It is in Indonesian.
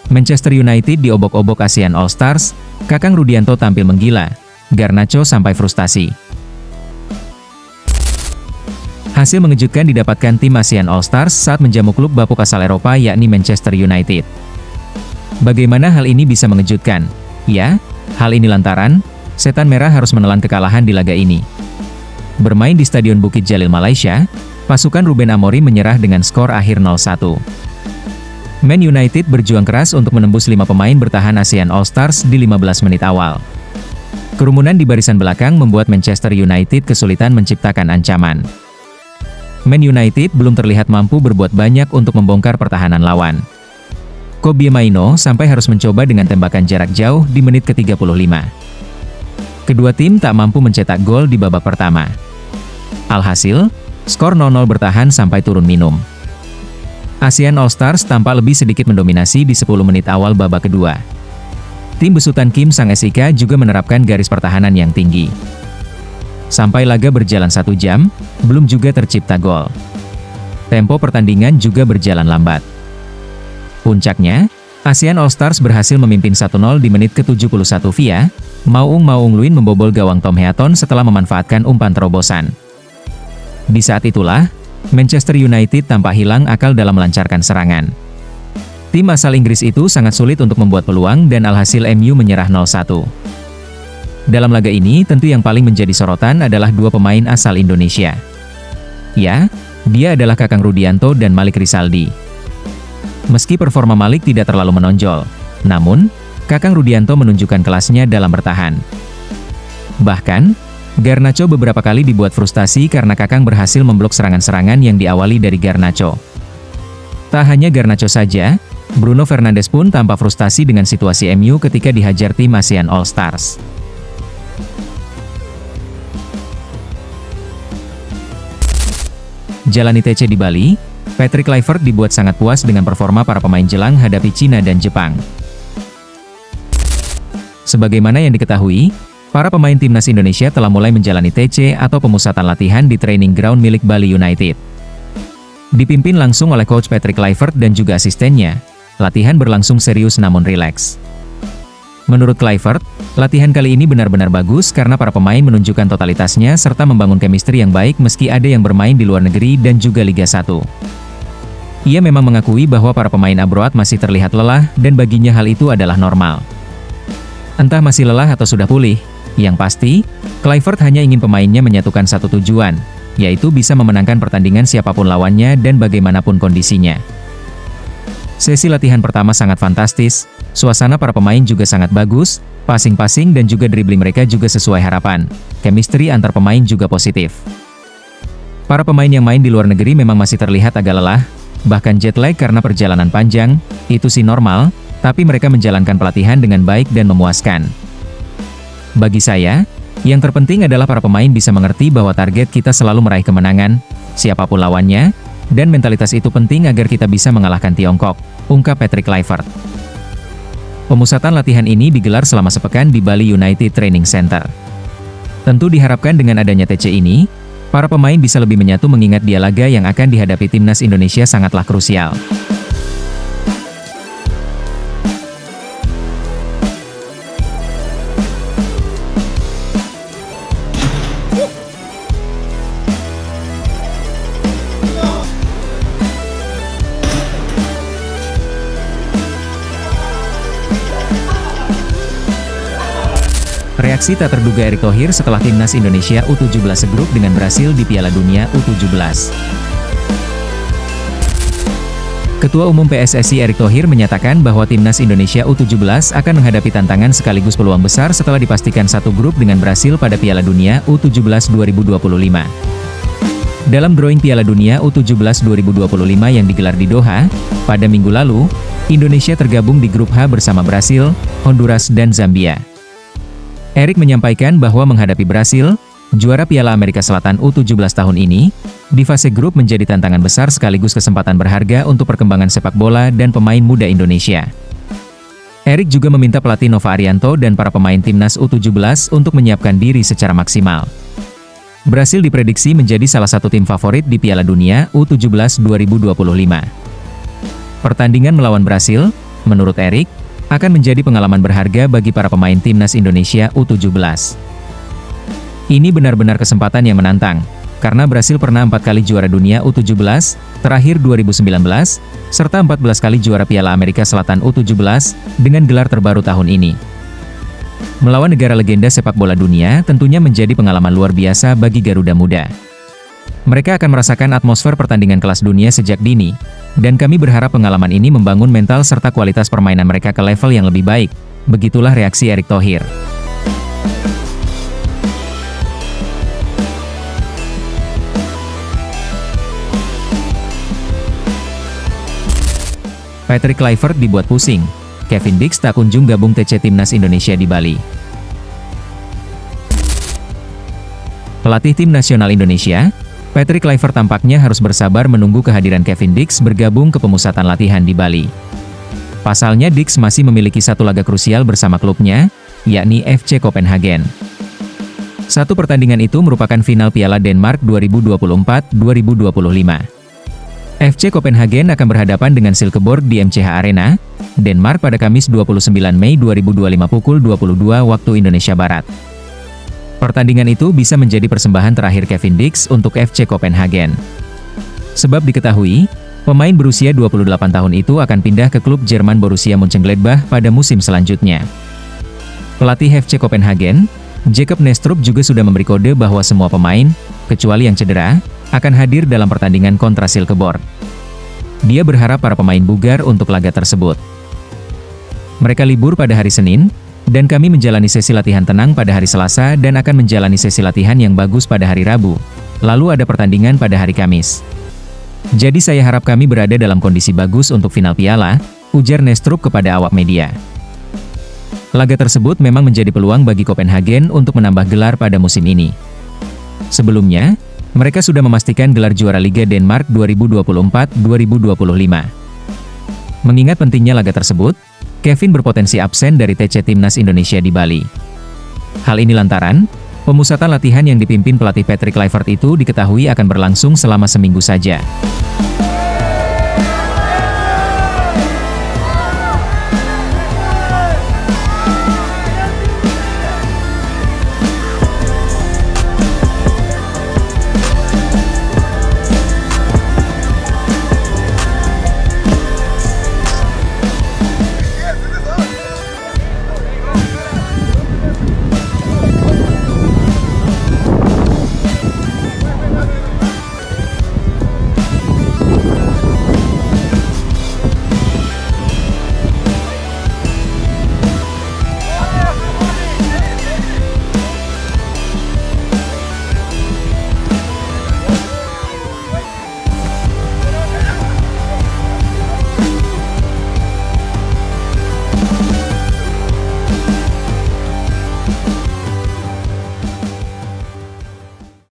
Manchester United diobok-obok ASEAN All Stars, Kakang Rudianto tampil menggila, Garnacho sampai frustasi. Hasil mengejutkan didapatkan tim ASEAN All Stars saat menjamu klub bapuk asal Eropa yakni Manchester United. Bagaimana hal ini bisa mengejutkan? Ya, hal ini lantaran, Setan Merah harus menelan kekalahan di laga ini. Bermain di Stadion Bukit Jalil Malaysia, pasukan Ruben Amorim menyerah dengan skor akhir 0-1. Man United berjuang keras untuk menembus 5 pemain bertahan ASEAN All Stars di 15 menit awal. Kerumunan di barisan belakang membuat Manchester United kesulitan menciptakan ancaman. Man United belum terlihat mampu berbuat banyak untuk membongkar pertahanan lawan. Kobbie Mainoo sampai harus mencoba dengan tembakan jarak jauh di menit ke-35. Kedua tim tak mampu mencetak gol di babak pertama. Alhasil, skor 0-0 bertahan sampai turun minum. ASEAN All Stars tampak lebih sedikit mendominasi di 10 menit awal babak kedua. Tim besutan Kim Sang-SIK juga menerapkan garis pertahanan yang tinggi. Sampai laga berjalan 1 jam, belum juga tercipta gol. Tempo pertandingan juga berjalan lambat. Puncaknya, ASEAN All Stars berhasil memimpin 1-0 di menit ke-71 via Maung Luin membobol gawang Tom Heaton setelah memanfaatkan umpan terobosan. Di saat itulah, Manchester United tampak hilang akal dalam melancarkan serangan. Tim asal Inggris itu sangat sulit untuk membuat peluang dan alhasil MU menyerah 0-1. Dalam laga ini tentu yang paling menjadi sorotan adalah dua pemain asal Indonesia. Ya, dia adalah Kakang Rudianto dan Malik Rizaldi. Meski performa Malik tidak terlalu menonjol, namun, Kakang Rudianto menunjukkan kelasnya dalam bertahan. Bahkan, Garnacho beberapa kali dibuat frustasi karena Kakang berhasil memblok serangan-serangan yang diawali dari Garnacho. Tak hanya Garnacho saja, Bruno Fernandes pun tampak frustasi dengan situasi MU ketika dihajar tim ASEAN All Stars. Jalani TC di Bali, Patrick Kluivert dibuat sangat puas dengan performa para pemain jelang hadapi Cina dan Jepang. Sebagaimana yang diketahui, para pemain timnas Indonesia telah mulai menjalani TC atau pemusatan latihan di training ground milik Bali United. Dipimpin langsung oleh coach Patrick Kluivert dan juga asistennya, latihan berlangsung serius namun rileks. Menurut Kluivert, latihan kali ini benar-benar bagus karena para pemain menunjukkan totalitasnya serta membangun chemistry yang baik meski ada yang bermain di luar negeri dan juga Liga 1. Ia memang mengakui bahwa para pemain abroad masih terlihat lelah dan baginya hal itu adalah normal. Entah masih lelah atau sudah pulih, yang pasti, Kluivert hanya ingin pemainnya menyatukan satu tujuan, yaitu bisa memenangkan pertandingan siapapun lawannya dan bagaimanapun kondisinya. Sesi latihan pertama sangat fantastis, suasana para pemain juga sangat bagus, passing-passing dan juga dribbling mereka juga sesuai harapan, chemistry antar pemain juga positif. Para pemain yang main di luar negeri memang masih terlihat agak lelah, bahkan jet lag karena perjalanan panjang, itu sih normal, tapi mereka menjalankan pelatihan dengan baik dan memuaskan. Bagi saya, yang terpenting adalah para pemain bisa mengerti bahwa target kita selalu meraih kemenangan, siapapun lawannya, dan mentalitas itu penting agar kita bisa mengalahkan Tiongkok, ungkap Patrick Kluivert. Pemusatan latihan ini digelar selama sepekan di Bali United Training Center. Tentu diharapkan dengan adanya TC ini, para pemain bisa lebih menyatu mengingat dia laga yang akan dihadapi timnas Indonesia sangatlah krusial. Reaksi tak terduga Erick Thohir setelah timnas Indonesia U17 segrup dengan Brasil di Piala Dunia U17. Ketua Umum PSSI Erick Thohir menyatakan bahwa timnas Indonesia U17 akan menghadapi tantangan sekaligus peluang besar setelah dipastikan satu grup dengan Brasil pada Piala Dunia U17 2025. Dalam drawing Piala Dunia U17 2025 yang digelar di Doha, pada minggu lalu, Indonesia tergabung di grup H bersama Brasil, Honduras dan Zambia. Erick menyampaikan bahwa menghadapi Brasil, juara Piala Amerika Selatan U17 tahun ini, di fase grup menjadi tantangan besar sekaligus kesempatan berharga untuk perkembangan sepak bola dan pemain muda Indonesia. Erick juga meminta pelatih Nova Arianto dan para pemain timnas U17 untuk menyiapkan diri secara maksimal. Brasil diprediksi menjadi salah satu tim favorit di Piala Dunia U17 2025. Pertandingan melawan Brasil menurut Erik, akan menjadi pengalaman berharga bagi para pemain timnas Indonesia U17. Ini benar-benar kesempatan yang menantang, karena Brasil pernah 4 kali juara dunia U17, terakhir 2019, serta 14 kali juara Piala Amerika Selatan U17, dengan gelar terbaru tahun ini. Melawan negara legenda sepak bola dunia tentunya menjadi pengalaman luar biasa bagi Garuda Muda. Mereka akan merasakan atmosfer pertandingan kelas dunia sejak dini, dan kami berharap pengalaman ini membangun mental serta kualitas permainan mereka ke level yang lebih baik. Begitulah reaksi Erick Thohir. Patrick Kluivert dibuat pusing. Kevin Dix tak kunjung gabung TC Timnas Indonesia di Bali. Pelatih Tim Nasional Indonesia, Patrick Kluivert tampaknya harus bersabar menunggu kehadiran Kevin Dix bergabung ke pemusatan latihan di Bali. Pasalnya Dix masih memiliki satu laga krusial bersama klubnya, yakni FC Copenhagen. Satu pertandingan itu merupakan final Piala Denmark 2024-2025. FC Copenhagen akan berhadapan dengan Silkeborg di MCH Arena, Denmark pada Kamis 29 Mei 2025 pukul 22 waktu Indonesia Barat. Pertandingan itu bisa menjadi persembahan terakhir Kevin Dix untuk FC Copenhagen. Sebab diketahui, pemain berusia 28 tahun itu akan pindah ke klub Jerman Borussia Mönchengladbach pada musim selanjutnya. Pelatih FC Copenhagen, Jacob Nestrup juga sudah memberi kode bahwa semua pemain, kecuali yang cedera, akan hadir dalam pertandingan kontra Silkeborg. Dia berharap para pemain bugar untuk laga tersebut. Mereka libur pada hari Senin, dan kami menjalani sesi latihan tenang pada hari Selasa dan akan menjalani sesi latihan yang bagus pada hari Rabu. Lalu ada pertandingan pada hari Kamis. Jadi saya harap kami berada dalam kondisi bagus untuk final piala, ujar Nestrup kepada awak media. Laga tersebut memang menjadi peluang bagi Copenhagen untuk menambah gelar pada musim ini. Sebelumnya, mereka sudah memastikan gelar juara Liga Denmark 2024-2025. Mengingat pentingnya laga tersebut, Kevin berpotensi absen dari TC Timnas Indonesia di Bali. Hal ini lantaran, pemusatan latihan yang dipimpin pelatih Patrick Kluivert itu diketahui akan berlangsung selama seminggu saja.